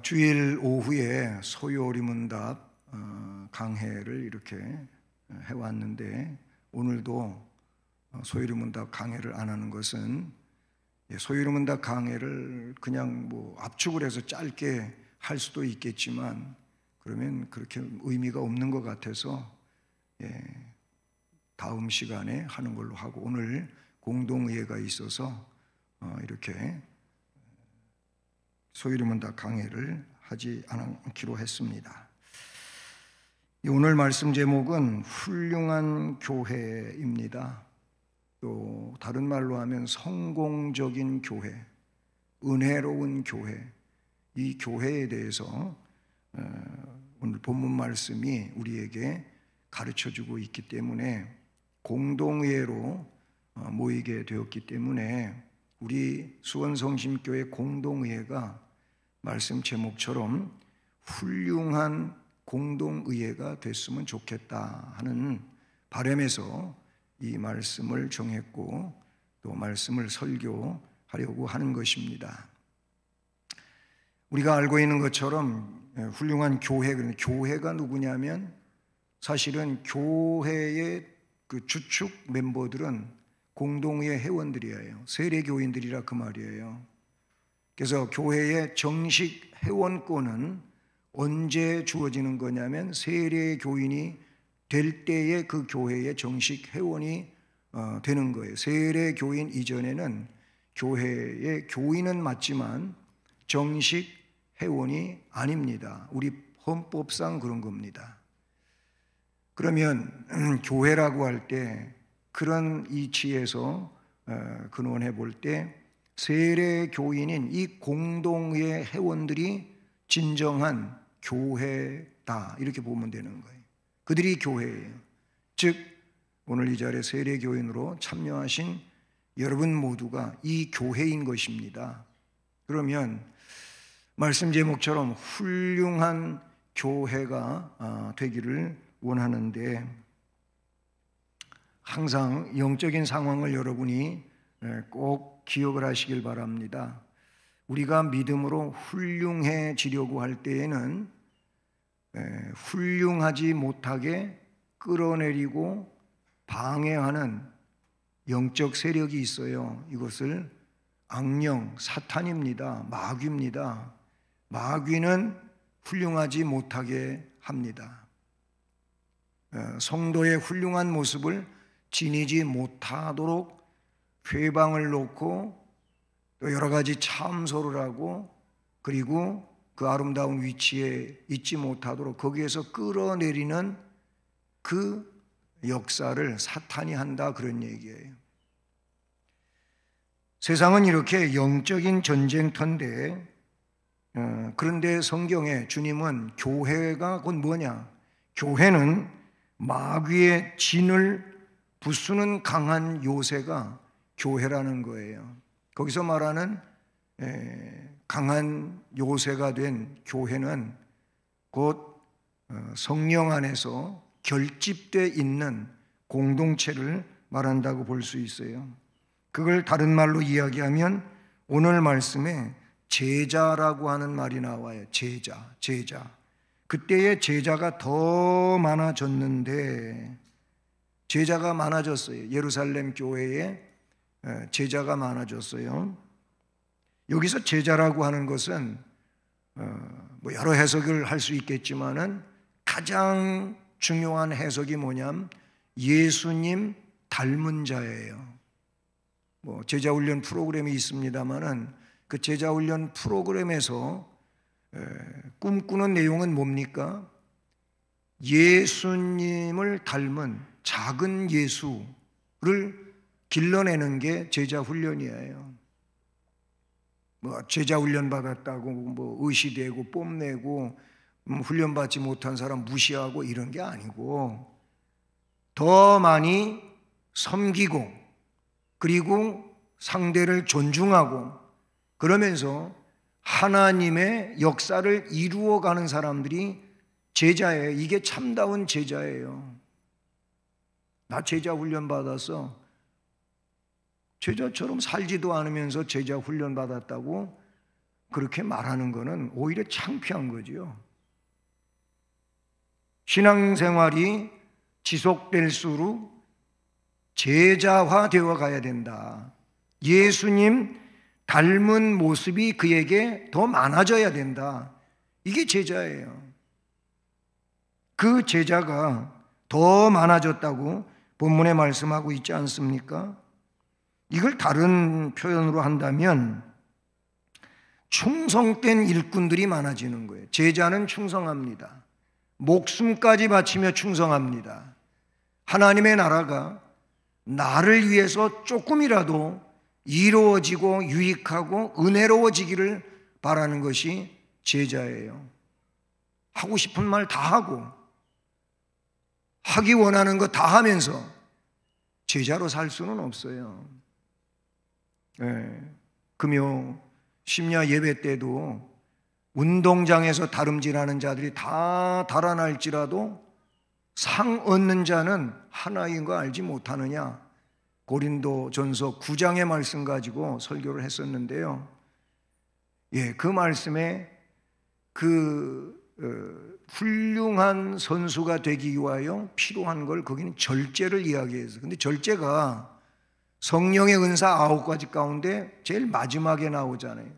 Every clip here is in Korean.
주일 오후에 소요리문답 강해를 이렇게 해왔는데, 오늘도 소요리문답 강해를 안 하는 것은 소요리문답 강해를 그냥 압축을 해서 짧게 할 수도 있겠지만 그러면 그렇게 의미가 없는 것 같아서 다음 시간에 하는 걸로 하고, 오늘 공동의회가 있어서 이렇게 소요리문답 강해를 하지 않기로 했습니다. 오늘 말씀 제목은 훌륭한 교회입니다. 또 다른 말로 하면 성공적인 교회, 은혜로운 교회, 이 교회에 대해서 오늘 본문 말씀이 우리에게 가르쳐주고 있기 때문에, 공동의회로 모이게 되었기 때문에 우리 수원성심교회 공동의회가 말씀 제목처럼 훌륭한 공동의회가 됐으면 좋겠다 하는 바람에서 이 말씀을 정했고 또 말씀을 설교하려고 하는 것입니다. 우리가 알고 있는 것처럼 훌륭한 교회가 누구냐면, 사실은 교회의 그 주축 멤버들은 공동의회 회원들이에요. 세례교인들이라 그 말이에요. 그래서 교회의 정식 회원권은 언제 주어지는 거냐면, 세례교인이 될 때에 그 교회의 정식 회원이 되는 거예요. 세례교인 이전에는 교회의 교인은 맞지만 정식 회원이 아닙니다. 우리 헌법상 그런 겁니다. 그러면 교회라고 할 때 그런 이치에서 근원해 볼 때 세례교인인 이 공동의 회원들이 진정한 교회다, 이렇게 보면 되는 거예요. 그들이 교회예요. 즉 오늘 이 자리에 세례교인으로 참여하신 여러분 모두가 이 교회인 것입니다. 그러면 말씀 제목처럼 훌륭한 교회가 되기를 원하는데, 항상 영적인 상황을 여러분이 꼭 기억을 하시길 바랍니다. 우리가 믿음으로 훌륭해지려고 할 때에는 훌륭하지 못하게 끌어내리고 방해하는 영적 세력이 있어요. 이것을 악령, 사탄입니다. 마귀입니다. 마귀는 훌륭하지 못하게 합니다. 성도의 훌륭한 모습을 지니지 못하도록 회방을 놓고 또 여러 가지 참소를 하고, 그리고 그 아름다운 위치에 있지 못하도록 거기에서 끌어내리는 그 역사를 사탄이 한다, 그런 얘기예요. 세상은 이렇게 영적인 전쟁터인데, 그런데 성경에 주님은 교회가 곧 뭐냐? 교회는 마귀의 진을 부수는 강한 요새가 교회라는 거예요. 거기서 말하는 강한 요새가 된 교회는 곧 성령 안에서 결집되어 있는 공동체를 말한다고 볼 수 있어요. 그걸 다른 말로 이야기하면 오늘 말씀에 제자라고 하는 말이 나와요. 제자. 그때의 제자가 더 많아졌는데, 제자가 많아졌어요. 예루살렘 교회에 제자가 많아졌어요. 여기서 제자라고 하는 것은 여러 해석을 할 수 있겠지만은 가장 중요한 해석이 뭐냐면 예수님 닮은 자예요. 제자 훈련 프로그램이 있습니다만은 그 제자 훈련 프로그램에서 꿈꾸는 내용은 뭡니까? 예수님을 닮은 작은 예수를 길러내는 게 제자 훈련이에요. 제자 훈련 받았다고 의시되고 뽐내고 훈련 받지 못한 사람 무시하고 이런 게 아니고, 더 많이 섬기고 그리고 상대를 존중하고 그러면서 하나님의 역사를 이루어가는 사람들이 제자예요. 이게 참다운 제자예요. 나 제자 훈련 받아서 제자처럼 살지도 않으면서 제자 훈련 받았다고 그렇게 말하는 것은 오히려 창피한 거죠. 신앙생활이 지속될수록 제자화 되어 가야 된다. 예수님 닮은 모습이 그에게 더 많아져야 된다. 이게 제자예요. 그 제자가 더 많아졌다고 본문에 말씀하고 있지 않습니까? 이걸 다른 표현으로 한다면 충성된 일꾼들이 많아지는 거예요. 제자는 충성합니다. 목숨까지 바치며 충성합니다. 하나님의 나라가 나를 위해서 조금이라도 이루어지고 유익하고 은혜로워지기를 바라는 것이 제자예요. 하고 싶은 말 다 하고 하기 원하는 거 다 하면서 제자로 살 수는 없어요. 금요 심야 예배 때도 운동장에서 다름질하는 자들이 다 달아날지라도 상 얻는 자는 하나인 거 알지 못하느냐. 고린도전서 9장의 말씀 가지고 설교를 했었는데요. 그 말씀에 훌륭한 선수가 되기 위하여 필요한 걸 거기는 절제를 이야기해서, 근데 절제가 성령의 은사 9가지 가운데 제일 마지막에 나오잖아요.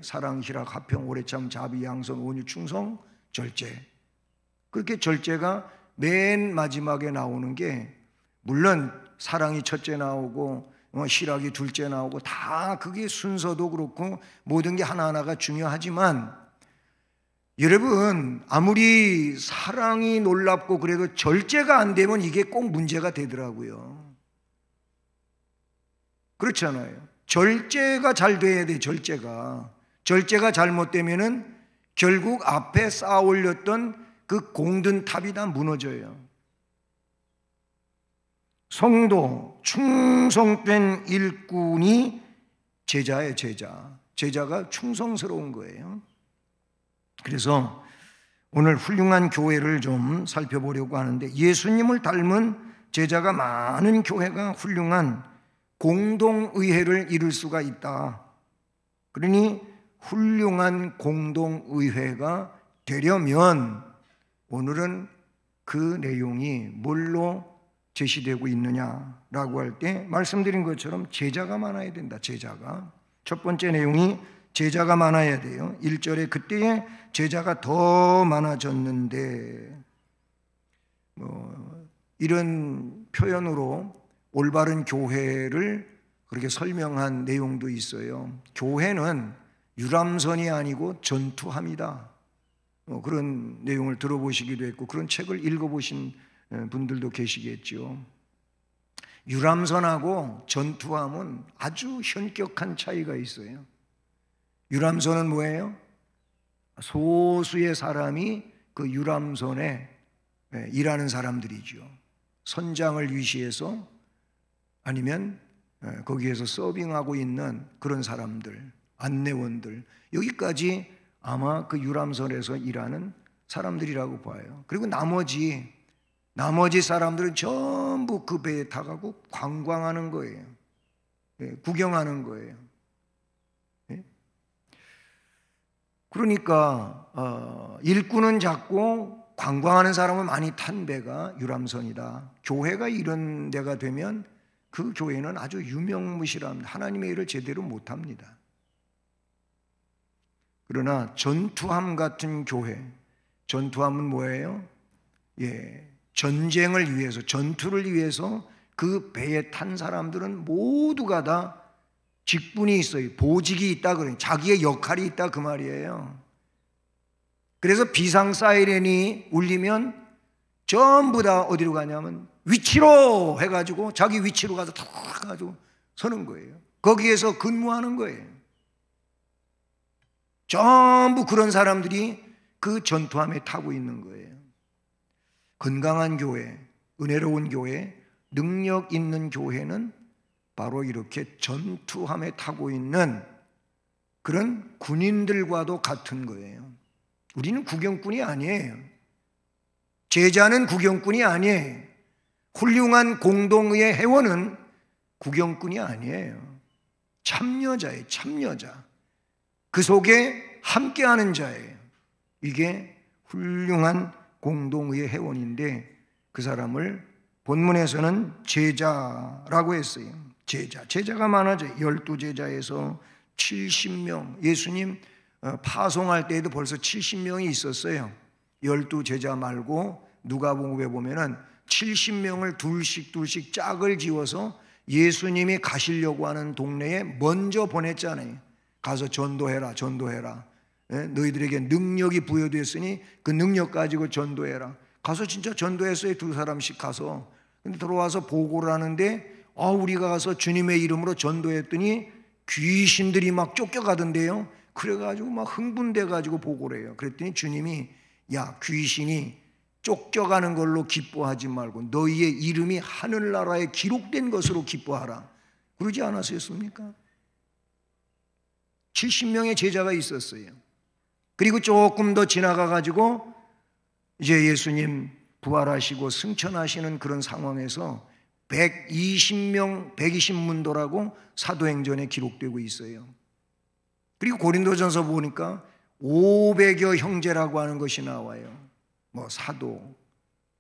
사랑, 희락, 화평, 오래참, 자비, 양선, 온유, 충성, 절제. 그렇게 절제가 맨 마지막에 나오는 게, 물론 사랑이 첫째 나오고 희락이 둘째 나오고 다 그게 순서도 그렇고 모든 게 하나하나가 중요하지만, 여러분 아무리 사랑이 놀랍고 그래도 절제가 안 되면 이게 꼭 문제가 되더라고요. 그렇잖아요. 절제가 잘 돼야 돼. 절제가 잘못되면은 결국 앞에 쌓아 올렸던 그 공든 탑이 다 무너져요. 성도, 충성된 일꾼이 제자예요. 제자가 충성스러운 거예요. 그래서 오늘 훌륭한 교회를 좀 살펴보려고 하는데, 예수님을 닮은 제자가 많은 교회가 훌륭한 공동의회를 이룰 수가 있다. 그러니 훌륭한 공동의회가 되려면 오늘은 그 내용이 뭘로 제시되고 있느냐라고 할 때 말씀드린 것처럼 제자가 많아야 된다. 제자가. 첫 번째 내용이 제자가 많아야 돼요. 1절에 그때에 제자가 더 많아졌는데, 이런 표현으로 올바른 교회를 그렇게 설명한 내용도 있어요. 교회는 유람선이 아니고 전투함이다. 그런 내용을 들어보시기도 했고 그런 책을 읽어보신 분들도 계시겠죠. 유람선하고 전투함은 아주 현격한 차이가 있어요. 유람선은 뭐예요? 소수의 사람이 그 유람선에 일하는 사람들이죠. 선장을 위시해서 아니면 거기에서 서빙하고 있는 그런 사람들, 안내원들, 여기까지 아마 그 유람선에서 일하는 사람들이라고 봐요. 그리고 나머지 사람들은 전부 그 배에 타가고 관광하는 거예요. 구경하는 거예요. 그러니까 일꾼은 작고 관광하는 사람은 많이 탄 배가 유람선이다. 교회가 이런 데가 되면 그 교회는 아주 유명무실합니다. 하나님의 일을 제대로 못합니다. 그러나 전투함 같은 교회, 전투함은 뭐예요? 전쟁을 위해서, 전투를 위해서 그 배에 탄 사람들은 모두가 다 직분이 있어요. 보직이 있다 그래요. 자기의 역할이 있다 그 말이에요. 그래서 비상 사이렌이 울리면 전부 다 어디로 가냐면 위치로 해가지고 자기 위치로 가서 탁 가지고 서는 거예요. 거기에서 근무하는 거예요. 전부 그런 사람들이 그 전투함에 타고 있는 거예요. 건강한 교회, 은혜로운 교회, 능력 있는 교회는 바로 이렇게 전투함에 타고 있는 그런 군인들과도 같은 거예요. 우리는 구경꾼이 아니에요. 제자는 구경꾼이 아니에요. 훌륭한 공동의 회원은 구경꾼이 아니에요. 참여자예요. 참여자. 그 속에 함께하는 자예요. 이게 훌륭한 공동의 회원인데 그 사람을 본문에서는 제자라고 했어요. 제자가 많아져요. 12제자에서 70명, 예수님 파송할 때에도 벌써 70명이 있었어요. 12제자 말고 누가복음에 보면은 70명을 둘씩 짝을 지어서 예수님이 가시려고 하는 동네에 먼저 보냈잖아요. 가서 전도해라. 너희들에게 능력이 부여됐으니 그 능력 가지고 전도해라. 가서 진짜 전도했어요. 2사람씩 가서. 근데 들어와서 보고를 하는데 우리가 가서 주님의 이름으로 전도했더니 귀신들이 막 쫓겨가던데요. 그래가지고 막 흥분돼가지고 보고를 해요. 그랬더니 주님이 야, 귀신이 쫓겨가는 걸로 기뻐하지 말고 너희의 이름이 하늘나라에 기록된 것으로 기뻐하라. 그러지 않았습니까? 70명의 제자가 있었어요. 그리고 조금 더 지나가가지고 이제 예수님 부활하시고 승천하시는 그런 상황에서 120문도라고 사도행전에 기록되고 있어요. 그리고 고린도전서 보니까 500여 형제라고 하는 것이 나와요. 뭐 사도,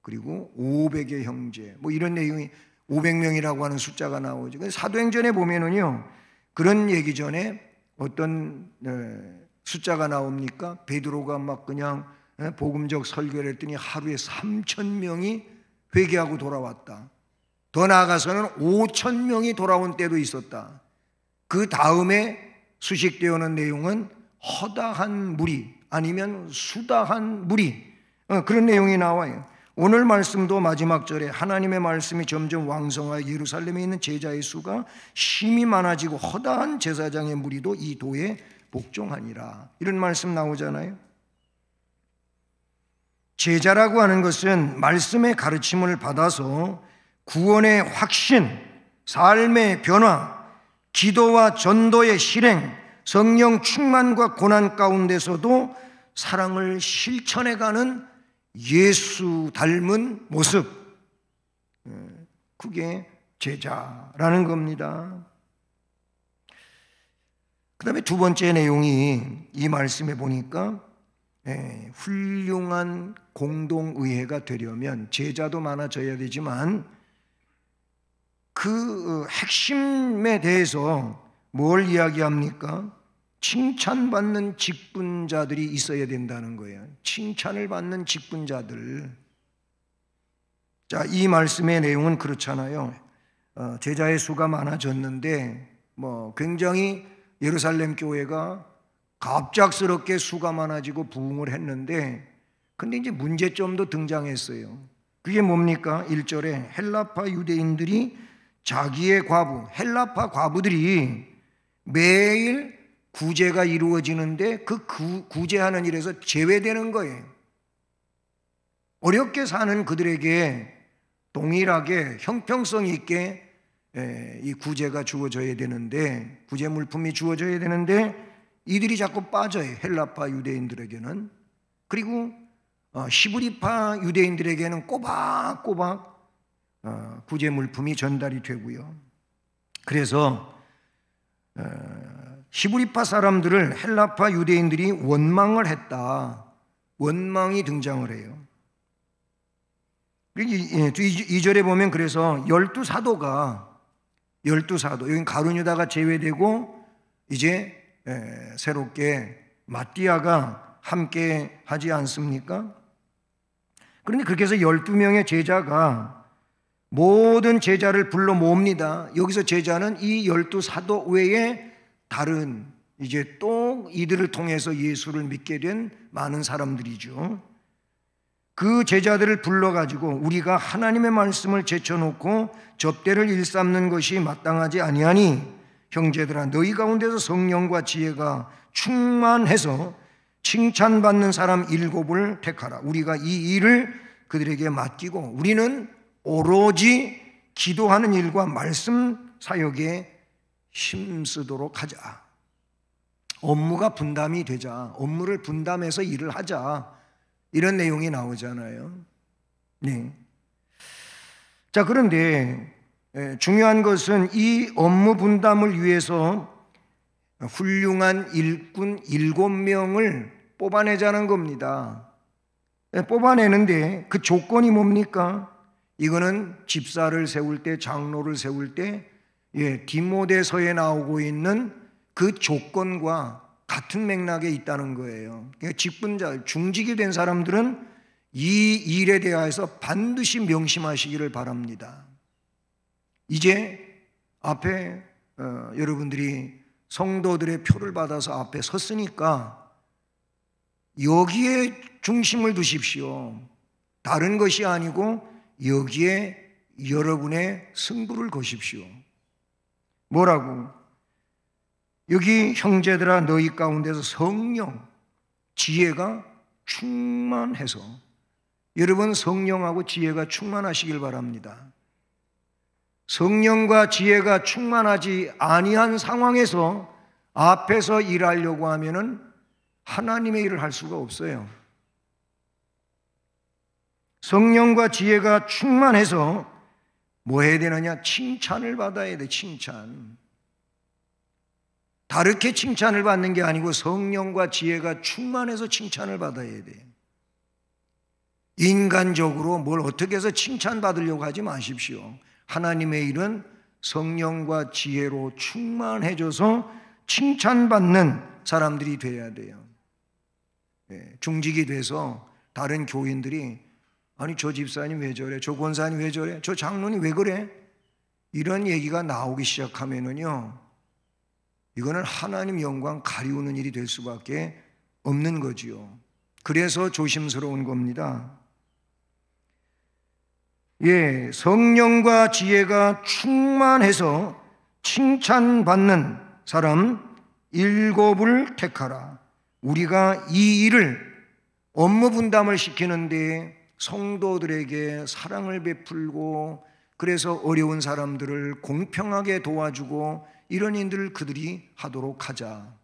그리고 500여 형제, 뭐 이런 내용이 500명이라고 하는 숫자가 나오죠. 사도행전에 보면은요, 그런 얘기 전에 어떤 숫자가 나옵니까? 베드로가 막 그냥 복음적 설교를 했더니 하루에 3,000명이 회개하고 돌아왔다. 더 나아가서는 5,000명이 돌아온 때도 있었다. 그 다음에 수식되어오는 내용은 허다한 무리 아니면 수다한 무리, 그런 내용이 나와요. 오늘 말씀도 마지막 절에 하나님의 말씀이 점점 왕성하여 예루살렘에 있는 제자의 수가 심히 많아지고 허다한 제사장의 무리도 이 도에 복종하니라, 이런 말씀 나오잖아요. 제자라고 하는 것은 말씀의 가르침을 받아서 구원의 확신, 삶의 변화, 기도와 전도의 실행, 성령 충만과 고난 가운데서도 사랑을 실천해가는 예수 닮은 모습, 그게 제자라는 겁니다. 그 다음에 두 번째 내용이 이 말씀에 보니까 훌륭한 공동의회가 되려면 제자도 많아져야 되지만 그 핵심에 대해서 뭘 이야기합니까? 칭찬받는 직분자들이 있어야 된다는 거예요. 칭찬을 받는 직분자들. 자, 이 말씀의 내용은 그렇잖아요. 제자의 수가 많아졌는데 굉장히 예루살렘 교회가 갑작스럽게 수가 많아지고 부흥을 했는데, 근데 이제 문제점도 등장했어요. 그게 뭡니까? 1절에 헬라파 유대인들이 자기의 과부, 헬라파 과부들이 매일 구제가 이루어지는데 그 구제하는 일에서 제외되는 거예요. 어렵게 사는 그들에게 동일하게 형평성 있게 이 구제가 주어져야 되는데, 구제 물품이 주어져야 되는데 이들이 자꾸 빠져요. 헬라파 유대인들에게는. 그리고 히브리파 유대인들에게는 꼬박꼬박 구제 물품이 전달이 되고요. 그래서 히브리파 사람들을 헬라파 유대인들이 원망을 했다. 원망이 등장을 해요. 2절에 보면 그래서 12사도가 여기 가룟유다가 제외되고 이제 새롭게 마띠아가 함께 하지 않습니까? 그런데 그렇게 해서 12명의 제자가 모든 제자를 불러 모읍니다. 여기서 제자는 이 12사도 외에 다른 이제 또 이들을 통해서 예수를 믿게 된 많은 사람들이죠. 그 제자들을 불러가지고 우리가 하나님의 말씀을 제쳐놓고 접대를 일삼는 것이 마땅하지 아니하니 형제들아, 너희 가운데서 성령과 지혜가 충만해서 칭찬받는 사람 7을 택하라. 우리가 이 일을 그들에게 맡기고 우리는 오로지 기도하는 일과 말씀 사역에 힘쓰도록 하자. 업무가 분담이 되자. 업무를 분담해서 일을 하자. 이런 내용이 나오잖아요. 네. 자, 그런데 중요한 것은 이 업무 분담을 위해서 훌륭한 일꾼 7명을 뽑아내자는 겁니다. 뽑아내는데 그 조건이 뭡니까? 이거는 집사를 세울 때, 장로를 세울 때 디모데서에 나오고 있는 그 조건과 같은 맥락에 있다는 거예요. 그러니까 직분자, 중직이 된 사람들은 이 일에 대해서 반드시 명심하시기를 바랍니다. 이제 앞에 여러분들이 성도들의 표를 받아서 앞에 섰으니까 여기에 중심을 두십시오. 다른 것이 아니고 여기에 여러분의 승부를 거십시오. 뭐라고? 여기 형제들아 너희 가운데서 성령, 지혜가 충만해서, 여러분 성령하고 지혜가 충만하시길 바랍니다. 성령과 지혜가 충만하지 아니한 상황에서 앞에서 일하려고 하면은 하나님의 일을 할 수가 없어요. 성령과 지혜가 충만해서 뭐 해야 되느냐? 칭찬을 받아야 돼. 칭찬. 다르게 칭찬을 받는 게 아니고 성령과 지혜가 충만해서 칭찬을 받아야 돼. 인간적으로 뭘 어떻게 해서 칭찬받으려고 하지 마십시오. 하나님의 일은 성령과 지혜로 충만해져서 칭찬받는 사람들이 돼야 돼요. 중직이 돼서 다른 교인들이 아니 저 집사님 왜 저래? 저 권사님 왜 저래? 저 장로님 왜 그래? 이런 얘기가 나오기 시작하면은요, 이거는 하나님 영광 가리우는 일이 될 수밖에 없는 거지요. 그래서 조심스러운 겁니다. 성령과 지혜가 충만해서 칭찬받는 사람 7을 택하라. 우리가 이 일을 업무 분담을 시키는데 성도들에게 사랑을 베풀고, 그래서 어려운 사람들을 공평하게 도와주고, 이런 일들을 그들이 하도록 하자.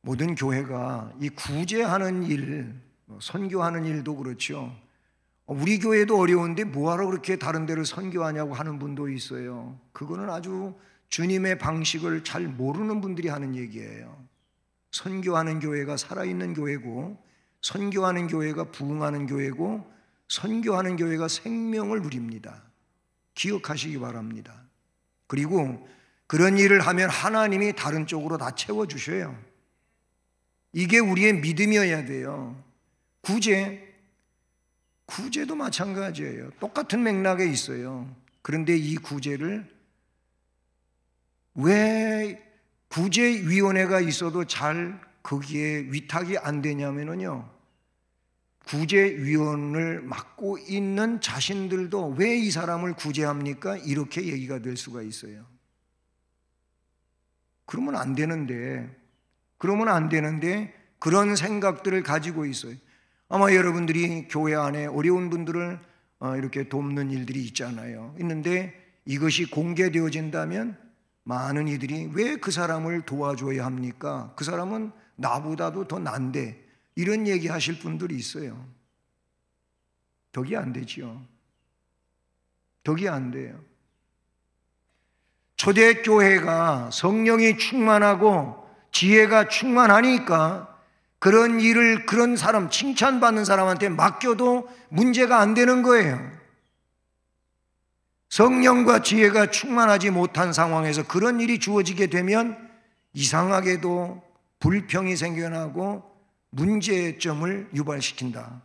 모든 교회가 이 구제하는 일, 선교하는 일도 그렇죠. 우리 교회도 어려운데 뭐하러 그렇게 다른 데를 선교하냐고 하는 분도 있어요. 그거는 아주 주님의 방식을 잘 모르는 분들이 하는 얘기예요. 선교하는 교회가 살아있는 교회고, 선교하는 교회가 부흥하는 교회고, 선교하는 교회가 생명을 누립니다. 기억하시기 바랍니다. 그리고 그런 일을 하면 하나님이 다른 쪽으로 다 채워주셔요. 이게 우리의 믿음이어야 돼요. 구제도 마찬가지예요. 똑같은 맥락에 있어요. 그런데 이 구제를 왜 구제위원회가 있어도 잘 거기에 위탁이 안 되냐면요, 구제위원을 맡고 있는 자신들도 왜 이 사람을 구제합니까? 이렇게 얘기가 될 수가 있어요. 그러면 안 되는데 그런 생각들을 가지고 있어요. 아마 여러분들이 교회 안에 어려운 분들을 이렇게 돕는 일들이 있잖아요. 있는데 이것이 공개되어진다면 많은 이들이 왜 그 사람을 도와줘야 합니까? 그 사람은 나보다도 더 난데, 이런 얘기 하실 분들이 있어요. 덕이 안 되지요. 덕이 안 돼요. 초대교회가 성령이 충만하고 지혜가 충만하니까 그런 일을 그런 사람, 칭찬받는 사람한테 맡겨도 문제가 안 되는 거예요. 성령과 지혜가 충만하지 못한 상황에서 그런 일이 주어지게 되면 이상하게도 불평이 생겨나고 문제점을 유발시킨다.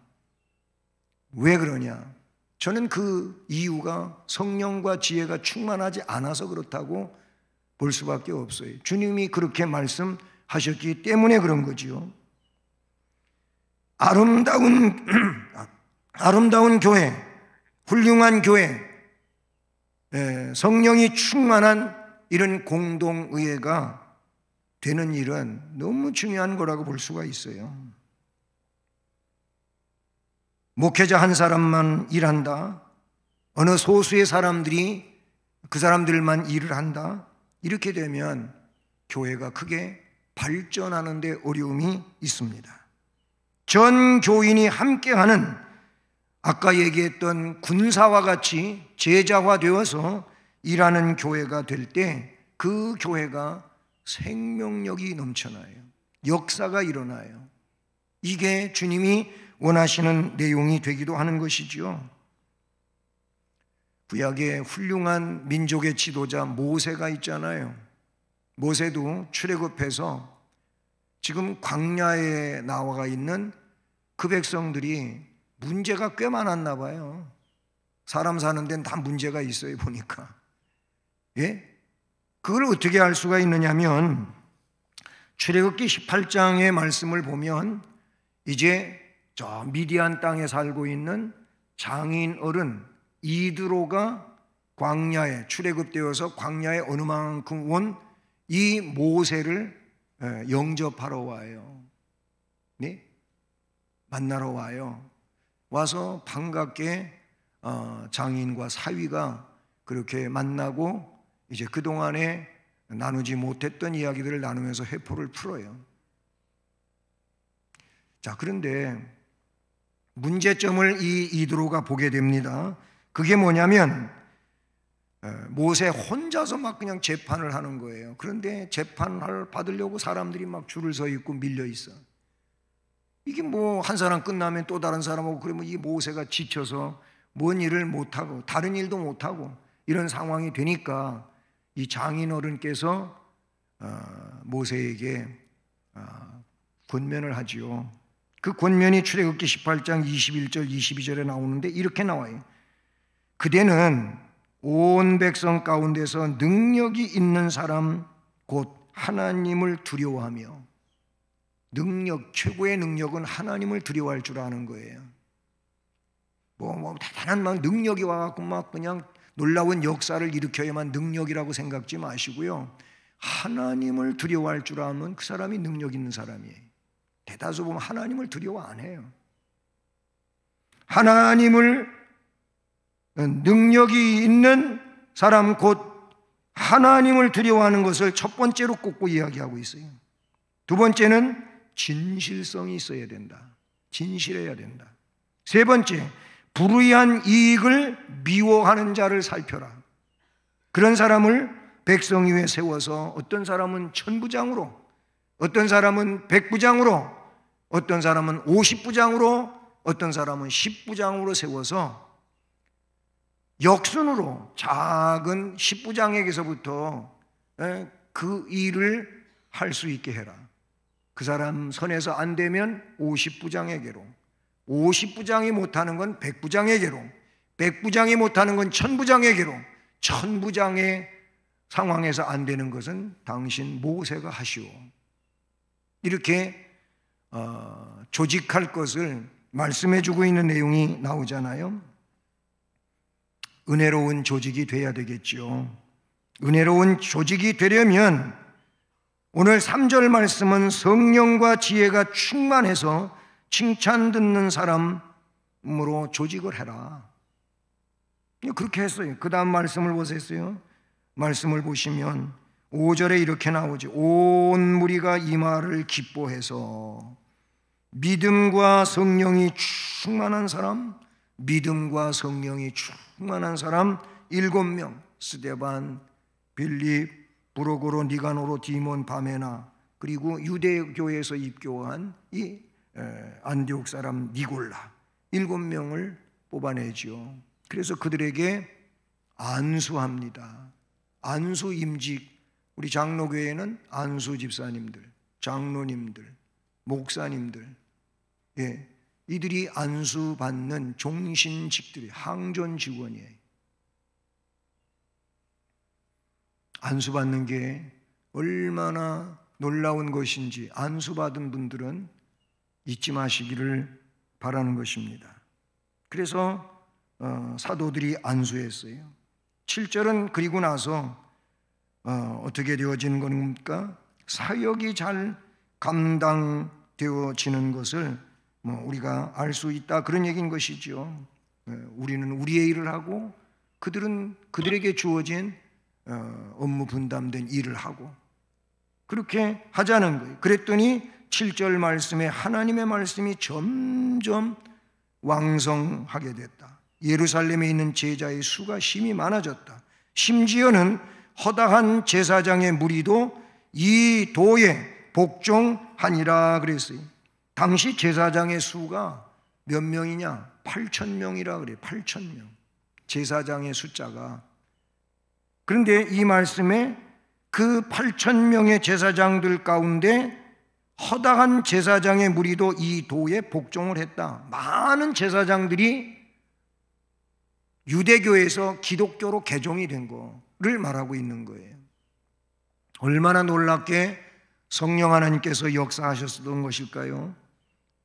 왜 그러냐? 저는 그 이유가 성령과 지혜가 충만하지 않아서 그렇다고 볼 수밖에 없어요. 주님이 그렇게 말씀하셨기 때문에 그런 거지요. 아름다운 교회, 훌륭한 교회, 성령이 충만한 이런 공동의회가 되는 일은 너무 중요한 거라고 볼 수가 있어요. 목회자 한 사람만 일한다, 어느 소수의 사람들이 그 사람들만 일을 한다, 이렇게 되면 교회가 크게 발전하는 데 어려움이 있습니다. 전 교인이 함께하는, 아까 얘기했던 군사와 같이 제자화 되어서 일하는 교회가 될 때 그 교회가 생명력이 넘쳐나요. 역사가 일어나요. 이게 주님이 원하시는 내용이 되기도 하는 것이지요. 구약의 훌륭한 민족의 지도자 모세가 있잖아요. 모세도 출애굽해서 지금 광야에 나와 있는 그 백성들이 문제가 꽤 많았나 봐요. 사람 사는 데는 다 문제가 있어요, 보니까. 예? 그걸 어떻게 알 수가 있느냐면 출애굽기 18장의 말씀을 보면 이제 저 미디안 땅에 살고 있는 장인 어른 이드로가 광야에 출애굽되어서 광야에 어느 만큼 온 이 모세를 영접하러 와요. 네? 만나러 와요. 와서 반갑게 장인과 사위가 그렇게 만나고 이제 그동안에 나누지 못했던 이야기들을 나누면서 회포를 풀어요. 자, 그런데 문제점을 이 이드로가 보게 됩니다. 그게 뭐냐면 모세 혼자서 막 그냥 재판을 하는 거예요. 그런데 재판을 받으려고 사람들이 막 줄을 서 있고 밀려 있어. 이게 뭐 한 사람 끝나면 또 다른 사람하고, 그러면 이 모세가 지쳐서 뭔 일을 못하고 다른 일도 못하고 이런 상황이 되니까 이 장인 어른께서 모세에게 권면을 하지요. 그 권면이 출애굽기 18장 21절 22절에 나오는데 이렇게 나와요. 그대는 온 백성 가운데서 능력이 있는 사람 곧 하나님을 두려워하며, 능력, 최고의 능력은 하나님을 두려워할 줄 아는 거예요. 뭐 대단한 막 능력이 와갖고 막 그냥 놀라운 역사를 일으켜야만 능력이라고 생각지 마시고요. 하나님을 두려워할 줄 아면 그 사람이 능력 있는 사람이에요. 대다수 보면 하나님을 두려워 안 해요. 하나님을 능력이 있는 사람 곧 하나님을 두려워하는 것을 첫 번째로 꼽고 이야기하고 있어요. 두 번째는 진실성이 있어야 된다. 진실해야 된다. 세 번째, 불의한 이익을 미워하는 자를 살펴라. 그런 사람을 백성 위에 세워서 어떤 사람은 천부장으로, 어떤 사람은 백부장으로, 어떤 사람은 50부장으로, 어떤 사람은 10부장으로 세워서 역순으로 작은 10부장에게서부터 그 일을 할 수 있게 해라. 그 사람 선에서 안 되면 50부장에게로, 50부장이 못하는 건 100부장에게로, 100부장이 못하는 건 1000부장에게로, 1000부장의 상황에서 안 되는 것은 당신 모세가 하시오. 이렇게 조직할 것을 말씀해 주고 있는 내용이 나오잖아요. 은혜로운 조직이 돼야 되겠죠. 은혜로운 조직이 되려면 오늘 3절 말씀은 성령과 지혜가 충만해서 칭찬 듣는 사람으로 조직을 해라. 그렇게 했어요. 그 다음 말씀을 보세요. 말씀을 보시면 5절에 이렇게 나오죠. 온 무리가 이 말을 기뻐해서 믿음과 성령이 충만한 사람, 믿음과 성령이 충만한 사람 7명, 스데반, 빌립, 브로고로, 니가노로, 디몬, 바메나, 그리고 유대교회에서 입교한 이 안디옥 사람 니골라 7명을 뽑아내죠. 그래서 그들에게 안수합니다. 안수 임직, 우리 장로교회는 안수 집사님들, 장로님들, 목사님들, 이들이 안수받는 종신직들이 항존 직원이에요. 안수받는 게 얼마나 놀라운 것인지 안수받은 분들은 잊지 마시기를 바라는 것입니다. 그래서 사도들이 안수했어요. 7절은 그리고 나서 어떻게 되어지는 겁니까? 사역이 잘 감당되어지는 것을 우리가 알 수 있다, 그런 얘기인 것이죠. 우리는 우리의 일을 하고 그들은 그들에게 주어진 업무 분담된 일을 하고 그렇게 하자는 거예요. 그랬더니 7절 말씀에 하나님의 말씀이 점점 왕성하게 됐다. 예루살렘에 있는 제자의 수가 심히 많아졌다. 심지어는 허다한 제사장의 무리도 이 도에 복종하니라 그랬어요. 당시 제사장의 수가 몇 명이냐? 8,000명이라 그래요. 8,000명. 제사장의 숫자가. 그런데 이 말씀에 그 8,000명의 제사장들 가운데 허다한 제사장의 무리도 이 도에 복종을 했다. 많은 제사장들이 유대교에서 기독교로 개종이 된 거를 말하고 있는 거예요. 얼마나 놀랍게 성령 하나님께서 역사하셨던 것일까요?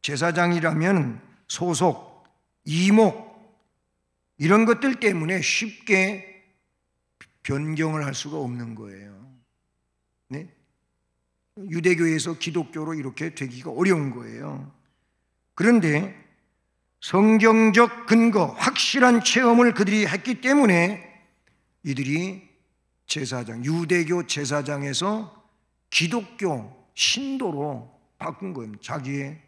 제사장이라면 소속, 이목 이런 것들 때문에 쉽게 변경을 할 수가 없는 거예요. 네? 유대교에서 기독교로 이렇게 되기가 어려운 거예요. 그런데 성경적 근거, 확실한 체험을 그들이 했기 때문에 이들이 제사장, 유대교 제사장에서 기독교 신도로 바꾼 거예요. 자기의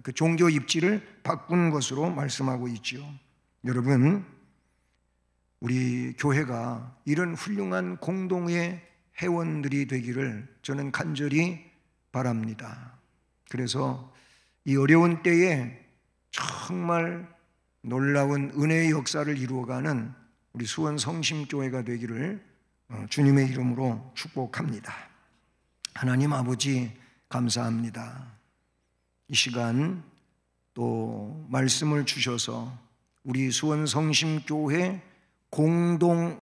그 종교 입지를 바꾼 것으로 말씀하고 있지요. 여러분, 우리 교회가 이런 훌륭한 공동의 회원들이 되기를 저는 간절히 바랍니다. 그래서 이 어려운 때에 정말 놀라운 은혜의 역사를 이루어가는 우리 수원 성심교회가 되기를 주님의 이름으로 축복합니다. 하나님 아버지 감사합니다. 이 시간 또 말씀을 주셔서 우리 수원 성심교회 공동